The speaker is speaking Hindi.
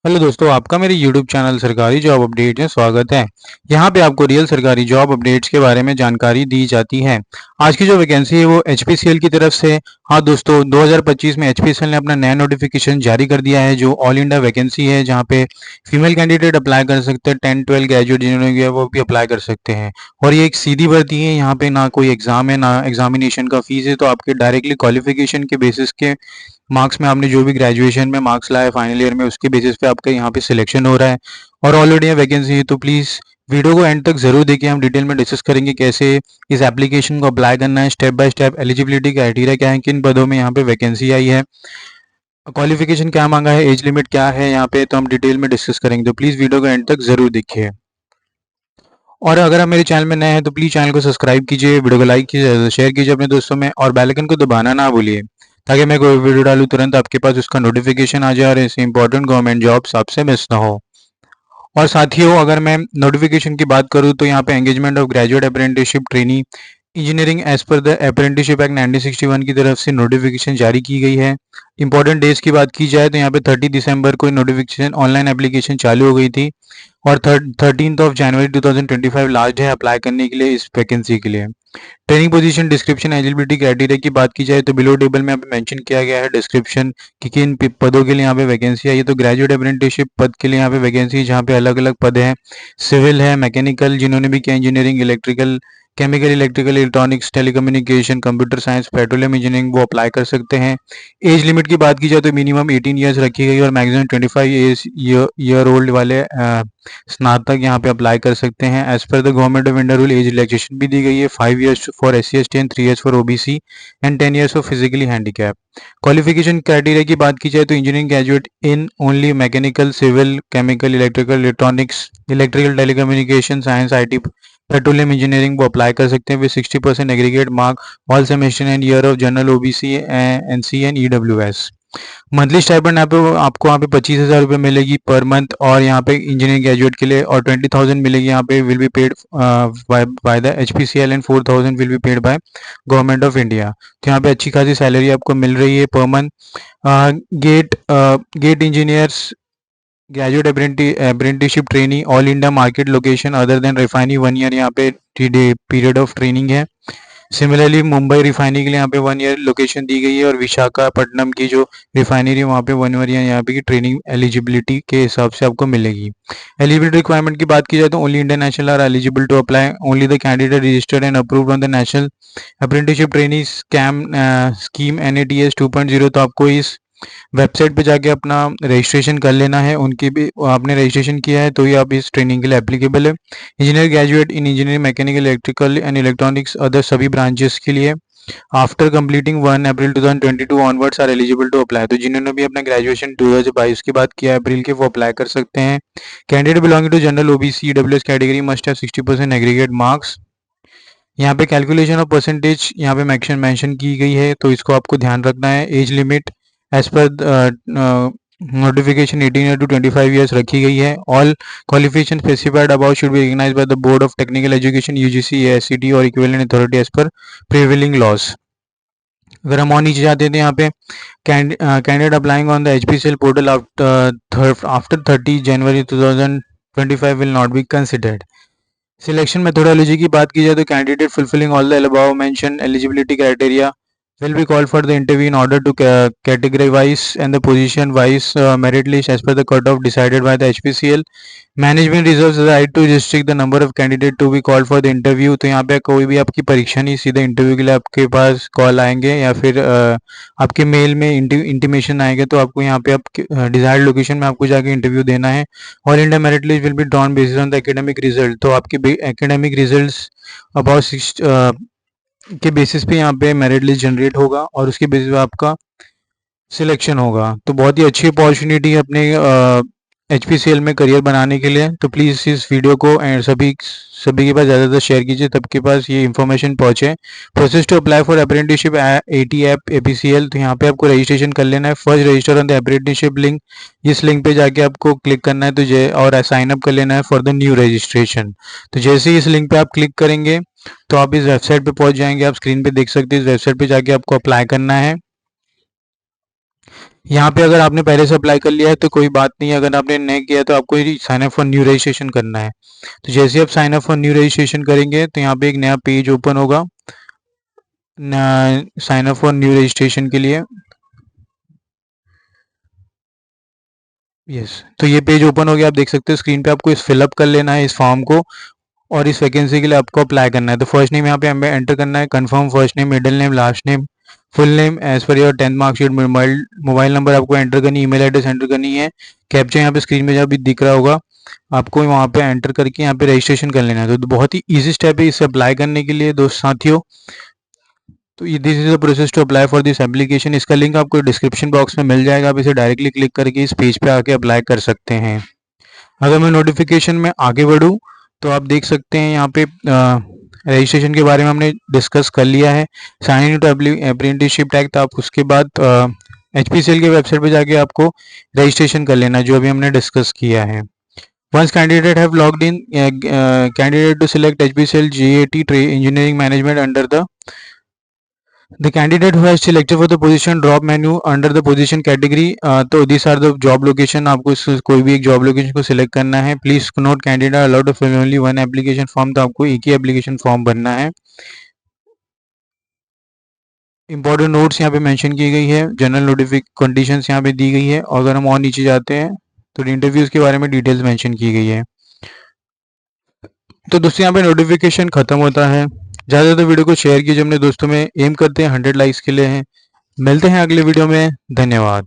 हेलो दोस्तों, आपका मेरे YouTube चैनल सरकारी जॉब अपडेट में स्वागत है। यहाँ पे आपको रियल सरकारी जॉब अपडेट्स के बारे में जानकारी दी जाती है। आज की जो वैकेंसी है वो HPCL की तरफ से। हाँ दोस्तों, 2025 में HPCL ने अपना नया नोटिफिकेशन जारी कर दिया है जो ऑल इंडिया वैकेंसी है, जहाँ पे फीमेल कैंडिडेट अप्लाई कर सकते हैं। 10-12 ग्रेजुएट जिन्होंने किया है वो भी अप्लाई कर सकते हैं। और ये एक सीधी भर्ती है, यहाँ पे ना कोई एग्जाम है ना एग्जामिनेशन का फीस है। तो आपके डायरेक्टली क्वालिफिकेशन के बेसिस के मार्क्स में, आपने जो भी ग्रेजुएशन में मार्क्स लाए फाइनल ईयर में, उसके बेसिस पे आपका यहाँ पे सिलेक्शन हो रहा है। और ऑलरेडी यहाँ वैकेंसी है, तो प्लीज़ वीडियो को एंड तक ज़रूर देखिए। हम डिटेल में डिस्कस करेंगे कैसे इस एप्लीकेशन को अप्लाई करना है, step by step eligibility criteria क्या है, किन पदों में यहाँ पे वैकेंसी आई है, क्वालिफिकेशन क्या मांगा है, एज लिमिट क्या है यहाँ पे, तो हम डिटेल में डिस्कस करेंगे। तो प्लीज़ वीडियो को एंड तक ज़रूर देखिए। और अगर आप मेरे चैनल में नए हैं तो प्लीज़ चैनल को सब्सक्राइब कीजिए, वीडियो को लाइक कीजिए, शेयर कीजिए अपने दोस्तों में, और बेल आइकन को दबाना ना भूलिए, ताकि मैं कोई वीडियो डालूँ तुरंत आपके पास उसका नोटिफिकेशन आ जाए और ऐसे इंपॉर्टेंट गवर्नमेंट जॉब्स आपसे मिस ना हो। और साथियों, अगर मैं नोटिफिकेशन की बात करूं तो यहाँ पे engagement of graduate apprenticeship trainee engineering as per the apprenticeship act 1961 की तरफ से नोटिफिकेशन जारी की गई है। इंपॉर्टेंट डेज की बात की जाए तो यहाँ पे 30 दिसंबर को नोटिफिकेशन ऑनलाइन एप्लीकेशन चालू हो गई थी, और 13 जनवरी 2025 लास्ट है अप्लाई करने के लिए इस वैकेंसी के लिए। Training position description eligibility criteria की बात की जाए तो बिलो टेबल में यहाँ पे मेंशन किया गया है डिस्क्रिप्शन कि किन पदों के लिए यहाँ पे वैकेंसी आई है। तो ग्रेजुएट अप्रेंटिसशिप पद के लिए यहाँ पे वैकेंसी है, जहाँ पे अलग अलग पद हैं। सिविल है, मैकेनिकल जिन्होंने भी किया, engineering, electrical, chemical, electrical, electronics, telecommunication, computer science, petroleum engineering, वो अप्लाई कर सकते हैं। एज लिमिट की बात की जाए तो मिनिमम 18 ईयर्स रखी गई और मैक्सिमम 25 ईयर ओल्ड वाले स्नातक यहाँ पे अप्लाई कर सकते हैं। As per the government of India rule age relaxation भी दी गई है, 5 years for SC/ST and 3 years for OBC and 10 years for physically handicap. Qualification criteria की बात की जाए तो engineering graduate in only mechanical, civil, chemical, electrical, electronics, electrical, telecommunication, science, IT, petroleum engineering वो अप्लाई कर सकते हैं with 60% aggregate mark all semester and year of general, OBC, NC and EWS। Monthly stipend यहाँ पे आपको यहाँ पे 25,000 रुपये मिलेगी पर मंथ, और यहाँ पे इंजीनियरिंग ग्रेजुएट के लिए, और 20,000 मिलेगी यहाँ पे will be paid by the HPCL and 4,000 will be paid by government of India. तो यहाँ पे अच्छी खासी सैलरी आपको मिल रही है per month. Get engineers graduate apprenticeship trainee all India market location other than refinery 1 year यहाँ पे पीरियड ऑफ ट्रेनिंग है। सिमिलरली मुंबई रिफाइनरी के लिए यहाँ पे 1 ईयर लोकेशन दी गई है, और विशाखापट्टनम की जो रिफाइनरी है वहाँ पे 1 ईयर यहाँ पे की ट्रेनिंग एलिजिबिलिटी के हिसाब से आपको मिलेगी। एलिजिबिलिटी रिक्वायरमेंट की बात की जाए तो only Indian national are eligible to apply, only the candidate registered and approved on the national apprenticeship training scheme NATS 2.0। तो आपको इस वेबसाइट पे जाके अपना रजिस्ट्रेशन कर लेना है, उनकी भी आपने रजिस्ट्रेशन किया है तो ही आप इस ट्रेनिंग के लिए एप्लीकेबल है। Engineer graduate in engineering, mechanical, electrical and electronics other सभी ब्रांचेस के लिए after completing 1 April 2022 onwards are eligible to apply. तो जिन्होंने भी अपना ग्रेजुएशन 2022 के बाद किया अप्रैल के, वो अप्लाई कर सकते हैं। Candidate belonging to general, OBC, EWS category must have 60% aggregate marks. यहाँ पे कैलकुलेशन ऑफ परसेंटेज यहाँ पे मेंशन की गई है, तो इसको आपको ध्यान रखना है। Age limit as per notification 18 to 25 years रखी गई है। All qualification specified about should be recognised by the board of technical education UGC, AICTE और equivalent authority as per prevailing laws. अगर हम और नीचे जाते हैं तो यहाँ पे candidate applying on the HPCL portal after 30 January 2025 will not be considered. Selection methodology की बात की जाए तो candidate fulfilling all the above mention eligibility criteria will be called for the interview in order to categorize and the position wise merit list as per the cutoff decided by the HPCL. Management reserves the right to restrict the number of candidate to be called for the interview। तो यहाँ पे कोई भी आपकी परीक्षा नहीं, सीधे इंटरव्यू के लिए आपके पास कॉल आएंगे या फिर आपके मेल में इंटीमेशन आएंगे, तो आपको यहाँ पे आप डिजायर्ड लोकेशन में आपको जाके इंटरव्यू देना है। All India merit list will be drawn based on the academic result. तो आपके एकेडमिक रिजल्ट्स अबाउट 6 के बेसिस पे यहाँ पे मेरिट लिस्ट जनरेट होगा और उसके बेसिस पे आपका सिलेक्शन होगा। तो बहुत ही अच्छी अपॉर्चुनिटी है अपने HPCL में करियर बनाने के लिए। तो प्लीज़ इस वीडियो को सभी सभी के पास ज़्यादातर शेयर कीजिए, तब के पास ये इन्फॉर्मेशन पहुँचे। Process to apply for apprenticeship AT APCL। तो यहाँ पे आपको रजिस्ट्रेशन कर लेना है। First resistor on the apprenticeship link, इस लिंक पे जाके आपको क्लिक करना है और साइन अप कर लेना है फॉर द न्यू रजिस्ट्रेशन। तो जैसे ही इस लिंक पे आप क्लिक करेंगे तो आप इस वेबसाइट पे पहुंच जाएंगे। आप स्क्रीन पे देख सकते हैं, इस वेबसाइट पे जाके आपको अप्लाई करना है। यहाँ पे अगर आपने पहले से अप्लाई कर लिया है तो कोई बात नहीं है, अगर आपने नहीं किया तो आपको sign up for new registration करना है। तो जैसे आप sign up for new registration करेंगे तो यहाँ पे एक नया पेज ओपन होगा sign up for new registration के लिए। यस, तो ये पेज ओपन हो गया, आप देख सकते हो स्क्रीन पे। आपको इस फिलअप कर लेना है इस फॉर्म को और इस वैकेंसी के लिए आपको अप्लाई करना है। तो फर्स्ट नेम यहाँ पे हमें एंटर करना है, confirm first name, middle name, last name, full name as per your 10th marksheet, mobile number आपको एंटर करनी, ईमेल एड्रेस एंटर करनी है। कैप्चा यहाँ पे स्क्रीन में जब भी दिख रहा होगा आपको वहाँ पे एंटर करके यहाँ पे रजिस्ट्रेशन कर लेना है। तो बहुत ही ईजी स्टेप है इसे अप्लाई करने के लिए दोस्त साथियों। तो ये this is the process to apply for this application. इसका लिंक आपको डिस्क्रिप्शन बॉक्स में मिल जाएगा, आप इसे डायरेक्टली क्लिक करके इस पेज पे आके अप्लाई कर सकते हैं। अगर मैं नोटिफिकेशन में आगे बढ़ूँ तो आप देख सकते हैं यहाँ पे रजिस्ट्रेशन के बारे में हमने डिस्कस कर लिया है। Sign in to apprenticeship tag, तो आप उसके बाद HPCL के वेबसाइट पे जाके आपको रजिस्ट्रेशन कर लेना जो अभी हमने डिस्कस किया है। Once candidate have logged in, candidate to select HPCL GAT engineering management under the candidate who has selected for the position drop menu under the position category। तो these are the job location, आपको कोई भी एक जॉब लोकेशन को सिलेक्ट करना है। Please note candidate allowed to fill only one application form, तो आपको एक ही एप्लीकेशन फॉर्म भरना है। इंपॉर्टेंट नोट्स यहाँ पे मेंशन की गई है, जनरल नोटिफिक कंडीशंस यहाँ पे दी गई है, और अगर हम और नीचे जाते हैं तो इंटरव्यूज के बारे में डिटेल्स मेंशन की गई है। तो दोस्तों यहाँ पे नोटिफिकेशन खत्म होता है। ज़्यादा से ज़्यादा वीडियो को शेयर कीजिए अपने दोस्तों में, एम करते हैं 100 लाइक्स के लिए हैं। मिलते हैं अगले वीडियो में, धन्यवाद।